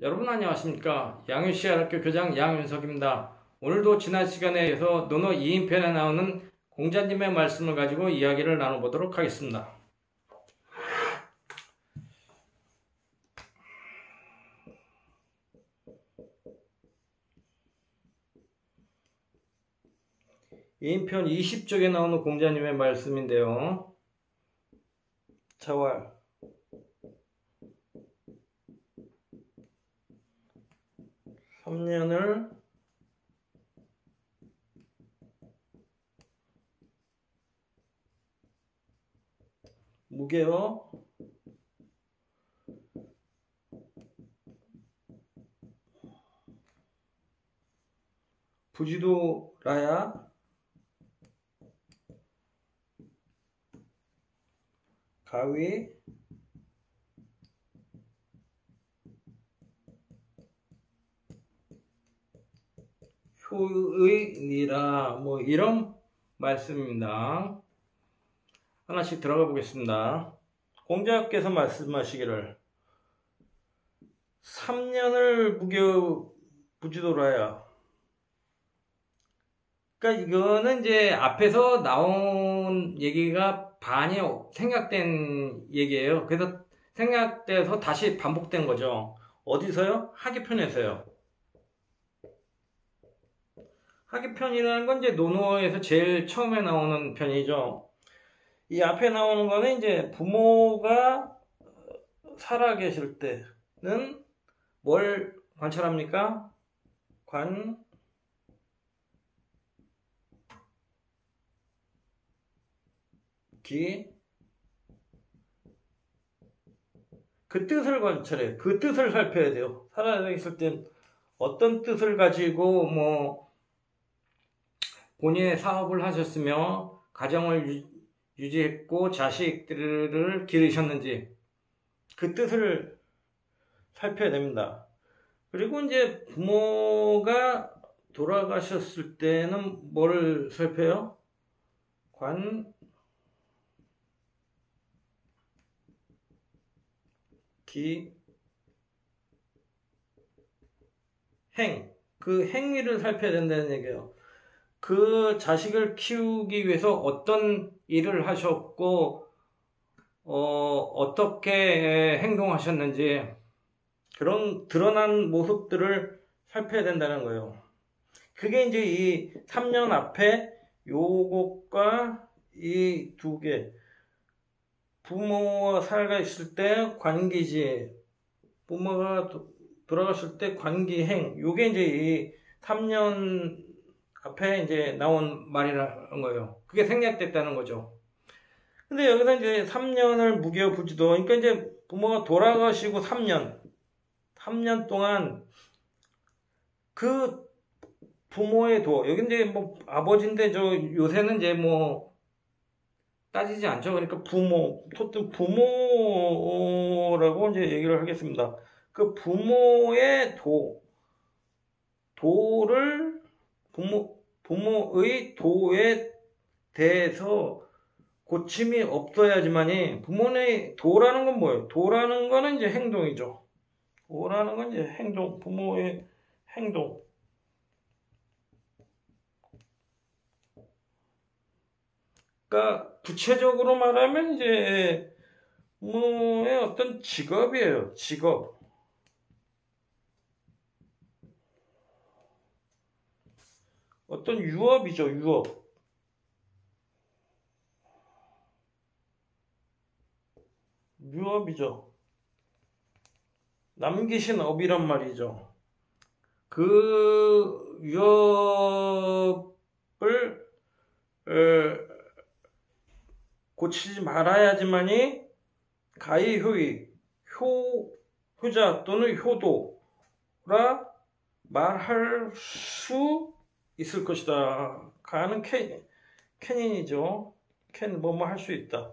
여러분 안녕하십니까. 양윤시아학교 교장 양윤석입니다. 오늘도 지난 시간에 이어서 논어 2인편에 나오는 공자님의 말씀을 가지고 이야기를 나눠보도록 하겠습니다. 인편 20쪽에 나오는 공자님의 말씀인데요. 자왈 삼년을 무게어 부지도라야 가위 효의니라 이런 말씀입니다. 하나씩 들어가 보겠습니다. 공자께서 말씀하시기를 3년을 무겨 부지도라야. 그러니까 이거는 이제 앞에서 나온 얘기가 반이 생략된 얘기예요. 그래서 생략돼서 다시 반복된 거죠. 어디서요? 하기편에서요. 하기편이라는 건 이제 논어에서 제일 처음에 나오는 편이죠. 이 앞에 나오는 거는 이제 부모가 살아 계실 때는 뭘 관찰합니까? 그 뜻을 관찰해. 그 뜻을 살펴야 돼요. 살아 있을 땐 어떤 뜻을 가지고 본인의 사업을 하셨으며 가정을 유지했고 자식들을 기르셨는지 그 뜻을 살펴야 됩니다. 그리고 이제 부모가 돌아가셨을 때는 뭐를 살펴요? 그 행위를 살펴야 된다는 얘기예요. 그 자식을 키우기 위해서 어떤 일을 하셨고 어떻게 행동하셨는지 그런 드러난 모습들을 살펴야 된다는 거예요. 그게 이제 이 3년 앞에 요것과 이 두 개, 부모와 살아 있을 때 관기지, 부모가 돌아갔을 때 관기행, 요게 이제 이 3년 앞에 이제 나온 말이라는 거예요. 그게 생략됐다는 거죠. 근데 여기서 이제 3년을 무겨 부지도, 그러니까 이제 부모가 돌아가시고 3년 동안 그 부모의 여기 이제 아버지인데 요새는 이제 따지지 않죠. 그러니까 부모라고 이제 얘기를 하겠습니다. 그 부모의 도를 부모의 도에 대해서 고침이 없어야지만이 부모의 도라는 건 뭐예요? 도라는 거는 이제 행동이죠. 도라는 건 이제 행동, 부모의 행동. 그러니까 구체적으로 말하면 이제 부모의 어떤 직업이에요. 직업. 어떤 유업이죠. 유업이죠. 남기신 업이란 말이죠. 그 유업을 고치지 말아야지만이 가히 효자 또는 효도라 말할 수 있을 것이다. 가는 캐닌이죠. 뭐뭐 할 수 있다.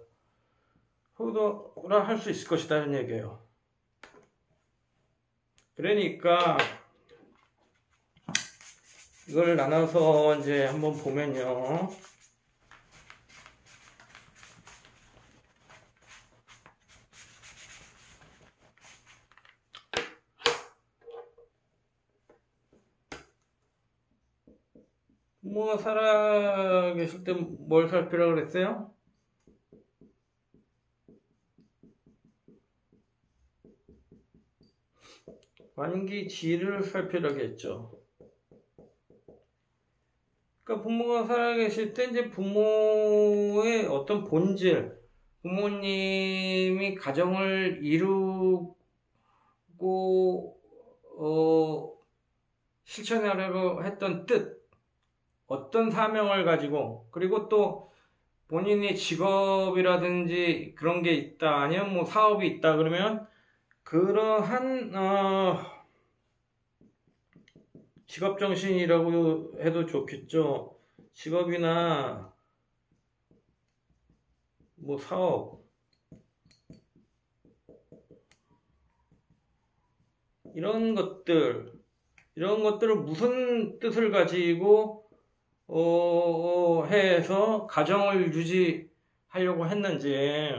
효도라 할 수 있을 것이다. 이런 얘기예요. 그러니까 이걸 나눠서 이제 한번 보면요. 부모가 살아 계실 때 뭘 살피라 그랬어요? 관기지를 살피라고 했죠. 그러니까 부모가 살아 계실 때 이제 부모의 어떤 본질, 부모님이 가정을 이루고 실천하려고 했던 뜻, 어떤 사명을 가지고, 그리고 또 본인의 직업이라든지 그런 게 있다, 아니면 뭐 사업이 있다 그러면 그러한 직업 정신이라고 해도 좋겠죠. 직업이나 뭐 사업 이런 것들을 무슨 뜻을 가지고 해서 가정을 유지하려고 했는지,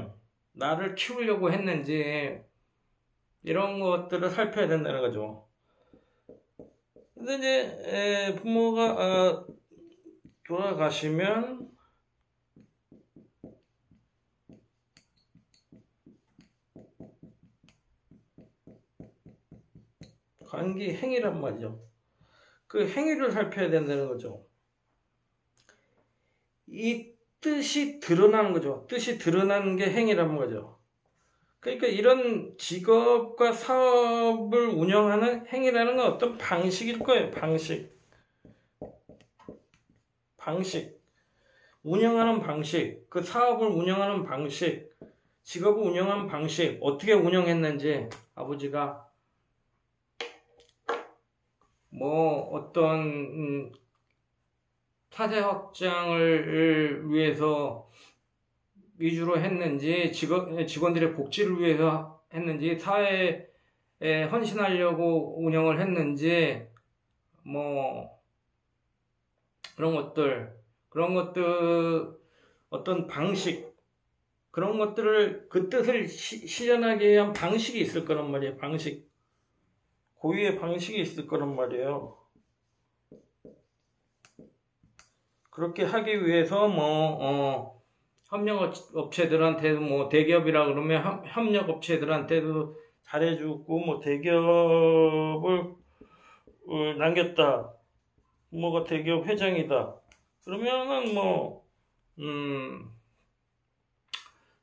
나를 키우려고 했는지, 이런 것들을 살펴야 된다는 거죠. 근데 이제 부모가 돌아가시면 관기 행위란 말이죠. 그 행위를 살펴야 된다는 거죠. 이 뜻이 드러나는 거죠. 뜻이 드러나는 게 행위라는 거죠. 그러니까 이런 직업과 사업을 운영하는 행위라는 건 어떤 방식일 거예요. 방식. 운영하는 방식, 그 사업을 운영하는 방식, 직업을 운영하는 방식, 어떻게 운영했는지, 아버지가 뭐 어떤 사세 확장을 위해서 위주로 했는지, 직원들의 복지를 위해서 했는지, 사회에 헌신하려고 운영을 했는지, 뭐 그런 것들, 어떤 방식, 그런 것들을, 그 뜻을 실현하기 위한 방식이 있을 거란 말이에요. 고유의 방식이 있을 거란 말이에요. 그렇게 하기 위해서 협력업체들한테도, 뭐 대기업이라 그러면 협력업체들한테도 잘해주고, 뭐 대기업을 남겼다, 뭐가 대기업 회장이다 그러면은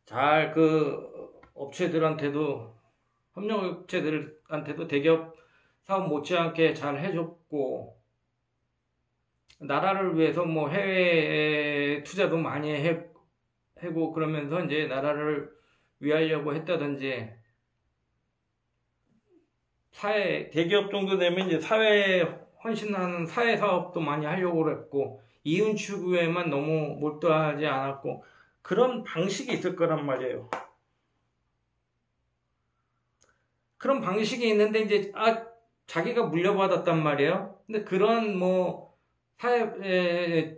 잘 그 업체들한테도, 협력업체들한테도 대기업 사업 못지않게 잘 해줬고, 나라를 위해서 뭐 해외 투자도 많이 하고, 그러면서 이제 나라를 위하려고 했다든지, 대기업 정도 되면 이제 사회에 헌신하는 사회 사업도 많이 하려고 그랬고, 이윤 추구에만 너무 몰두하지 않았고, 그런 방식이 있을 거란 말이에요. 그런 방식이 있는데 이제 자기가 물려받았단 말이에요. 근데 그런 뭐 사회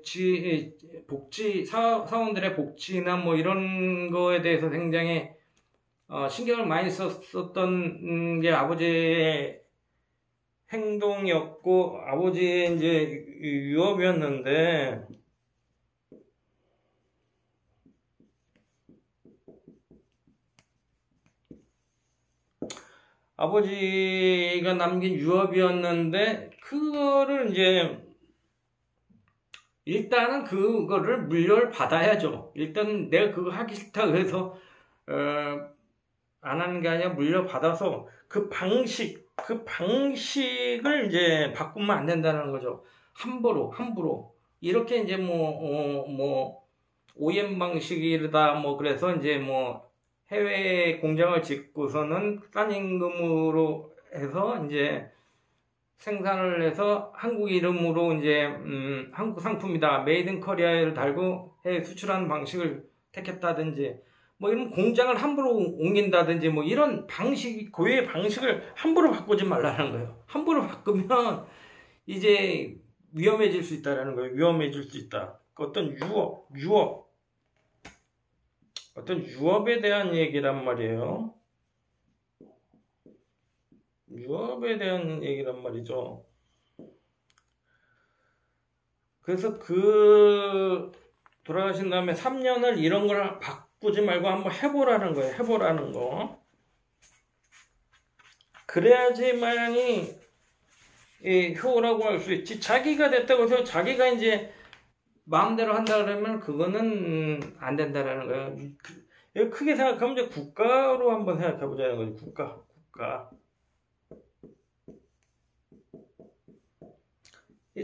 복지, 사원들의 복지나 뭐 이런 거에 대해서 굉장히 신경을 많이 썼던 게 아버지의 행동이었고, 아버지의 이제 유업이었는데, 아버지가 남긴 유업이었는데, 그거를 이제 일단은 그거를 물려를 받아야죠. 일단 내가 그거 하기 싫다 그래서 안 하는 게 아니라 물려받아서 그 방식을 이제 바꾸면 안 된다는 거죠. 함부로 이렇게 이제 OEM 방식이다, 뭐 그래서 이제 뭐 해외 공장을 짓고서는 싼 임금으로 해서 이제 생산을 해서 한국 이름으로 이제 한국 상품이다, 메이드 인 코리아를 달고 해외 수출하는 방식을 택했다든지, 뭐 이런 공장을 함부로 옮긴다든지, 뭐 이런 고유의 방식을 함부로 바꾸지 말라는 거예요. 함부로 바꾸면 이제 위험해질 수 있다라는 거예요. 위험해질 수 있다. 어떤 유업에 대한 얘기란 말이에요. 유업에 대한 얘기란 말이죠. 그래서 돌아가신 다음에 3년을 이런 걸 바꾸지 말고 한번 해보라는 거예요. 해보라는 거. 그래야지만이 효라고 할 수 있지. 자기가 됐다고 해서 자기가 이제 마음대로 한다 그러면 그거는 안 된다라는 거예요. 크게 생각하면 이제 국가로 한번 생각해 보자는 거죠. 국가.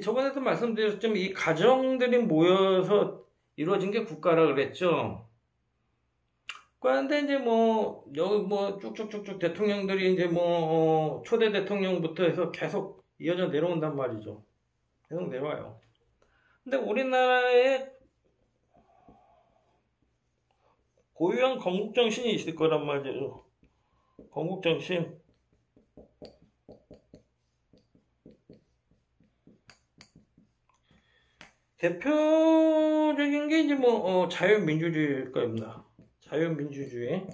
저번에도 말씀드렸지만 이 가정들이 모여서 이루어진 게 국가라 그랬죠. 그런데 이제 여기 쭉쭉쭉쭉 대통령들이 이제 초대 대통령부터 해서 계속 이어져 내려온단 말이죠. 계속 내려와요. 근데 우리나라에 고유한 건국정신이 있을 거란 말이에요. 건국정신. 대표적인 게 이제 자유민주주의일 겁니다. 자유민주주의.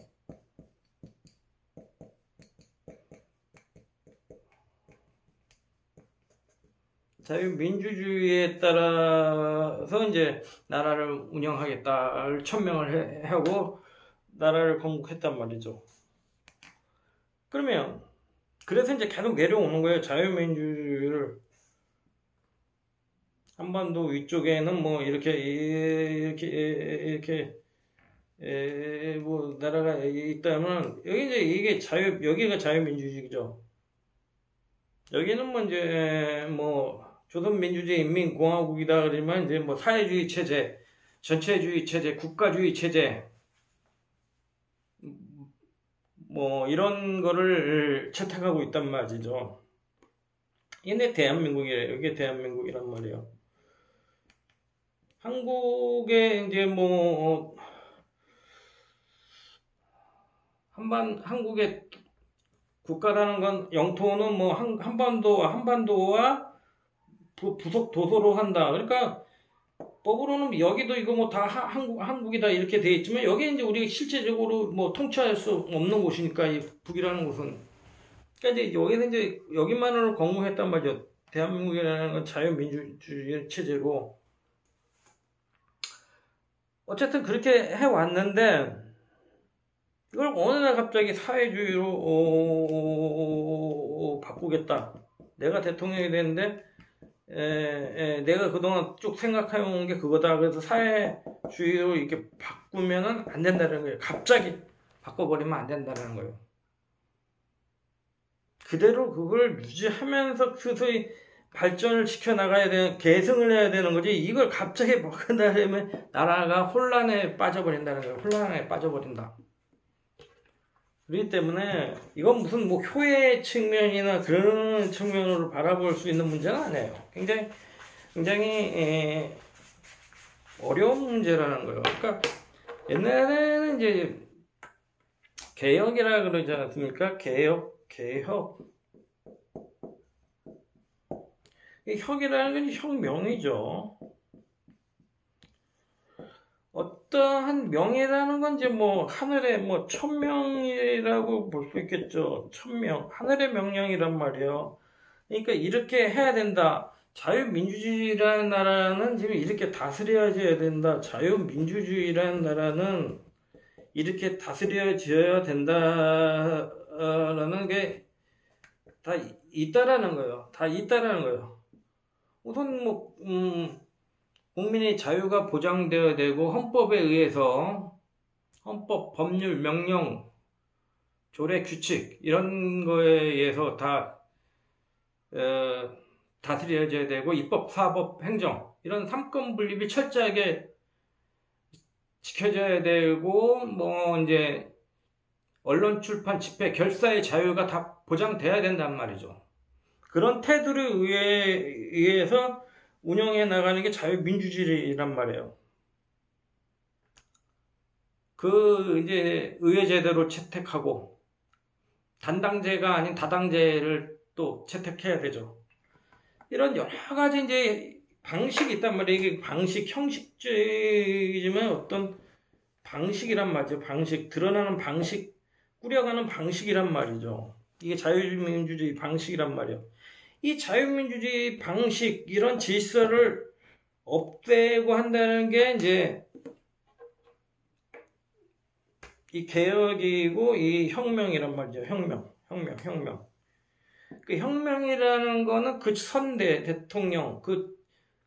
자유민주주의에 따라서 이제 나라를 운영하겠다를 천명을 하고 나라를 건국했단 말이죠. 그러면 그래서 이제 계속 내려오는 거예요. 자유민주주의를. 한반도 위쪽에는 이렇게 나라가 있다면 여기 이제 이게 여기가 자유민주주의죠. 여기는 이제 조선민주주의 인민공화국이다 그러면 이제 사회주의 체제, 전체주의 체제, 국가주의 체제 이런 거를 채택하고 있단 말이죠. 얘네 대한민국이래요. 이게 대한민국이란 말이에요. 한국에 이제 한국의 국가라는 건 영토는 한반도와 부속 도서로 한다. 그러니까 법으로는 여기도 이거 다 한국이다 이렇게 돼 있지만 여기 이제 우리가 실제적으로 통치할 수 없는 곳이니까 이 북이라는 곳은. 그러니까 이제 여기서 이제 여기만으로 건국했단 말이죠. 대한민국이라는 건 자유민주주의 체제고. 어쨌든 그렇게 해왔는데 이걸 어느 날 갑자기 사회주의로 바꾸겠다. 내가 대통령이 되는데 내가 그동안 쭉 생각해온 게 그거다. 그래서 사회주의로 이렇게 바꾸면은 안 된다는 거예요. 갑자기 바꿔버리면 안 된다는 거예요. 그대로 그걸 유지하면서 서서히 발전을 시켜나가야 되는, 계승을 해야 되는 거지. 이걸 갑자기 바꾼다면 나라가 혼란에 빠져버린다는 거예요. 혼란에 빠져버린다. 그렇기 때문에 이건 무슨 효의 측면이나 그런 측면으로 바라볼 수 있는 문제는 아니에요. 굉장히 어려운 문제라는 거예요. 그러니까 옛날에는 이제 개혁이라 그러지 않았습니까? 개혁. 이 혁이라는 건 혁명이죠. 어떠한 명이라는 건 이제 하늘의 천명이라고 볼 수 있겠죠. 천명, 하늘의 명령이란 말이에요. 그러니까 이렇게 해야 된다. 자유민주주의라는 나라는 지금 이렇게 다스려져야 된다. 자유민주주의라는 나라는 이렇게 다스려져야 된다라는 게 다 있다라는 거예요. 다 있다라는 거예요. 우선 국민의 자유가 보장되어야 되고 헌법에 의해서 헌법, 법률, 명령, 조례, 규칙 이런 거에 의해서 다 다스려져야 되고 입법, 사법, 행정 이런 삼권 분립이 철저하게 지켜져야 되고 이제 언론, 출판, 집회, 결사의 자유가 다 보장돼야 된단 말이죠. 그런 태도를 의해서 운영해 나가는 게 자유민주주의란 말이에요. 이제 의회제대로 채택하고 단당제가 아닌 다당제를 또 채택해야 되죠. 이런 여러 가지 이제 방식이 있단 말이에요. 이게 형식주의지만 어떤 방식이란 말이죠. 드러나는 방식, 꾸려가는 방식이란 말이죠. 이게 자유민주주의 방식이란 말이에요. 이 자유민주주의 방식, 이런 질서를 없애고 한다는 게 이제 이 개혁이고 이 혁명이란 말이죠. 혁명. 그 혁명이라는 거는 그 선대 대통령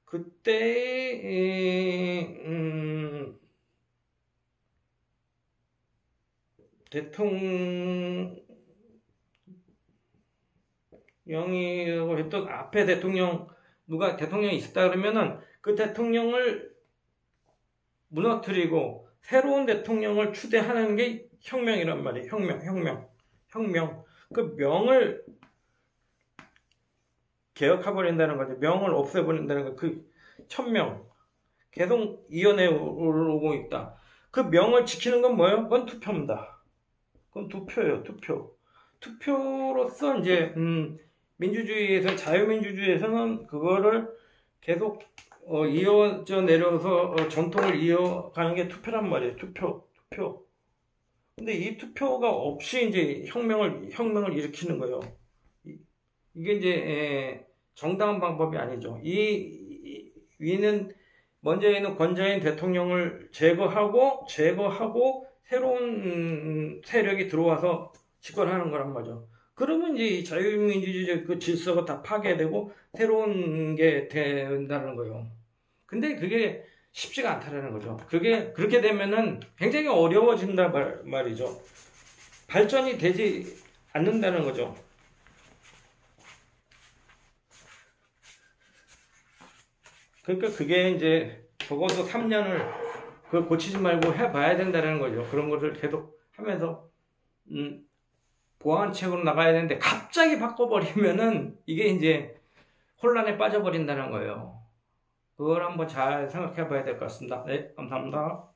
그때의 대통령이라고 했던 앞에 누가 대통령이 있었다 그러면은 그 대통령을 무너뜨리고 새로운 대통령을 추대하는 게 혁명이란 말이에요. 혁명. 그 명을 개혁해버린다는 거죠. 명을 없애버린다는 거. 그 천명 계속 이어내오고 있다. 그 명을 지키는 건 뭐예요? 그건 투표입니다. 그건 투표예요. 투표로서 이제 민주주의에서 자유민주주의에서는 그거를 계속 이어져 내려서 전통을 이어가는 게 투표란 말이에요. 투표. 근데 이 투표가 없이 이제 혁명을 일으키는 거예요. 이게 이제 정당한 방법이 아니죠. 위는 먼저 있는 권좌인 대통령을 제거하고 새로운 세력이 들어와서 집권하는 거란 말이죠. 그러면 이제 이 자유민주주의 그 질서가 다 파괴되고 새로운 게 된다는 거예요. 근데 그게 쉽지가 않다는 거죠. 그렇게 되면은 굉장히 어려워진다 말이죠. 발전이 되지 않는다는 거죠. 그러니까 그게 이제 적어도 3년을 그걸 고치지 말고 해봐야 된다는 거죠. 그런 거를 계속 하면서 보완책으로 나가야 되는데 갑자기 바꿔버리면은 이게 이제 혼란에 빠져버린다는 거예요. 그걸 한번 잘 생각해 봐야 될 것 같습니다. 네, 감사합니다.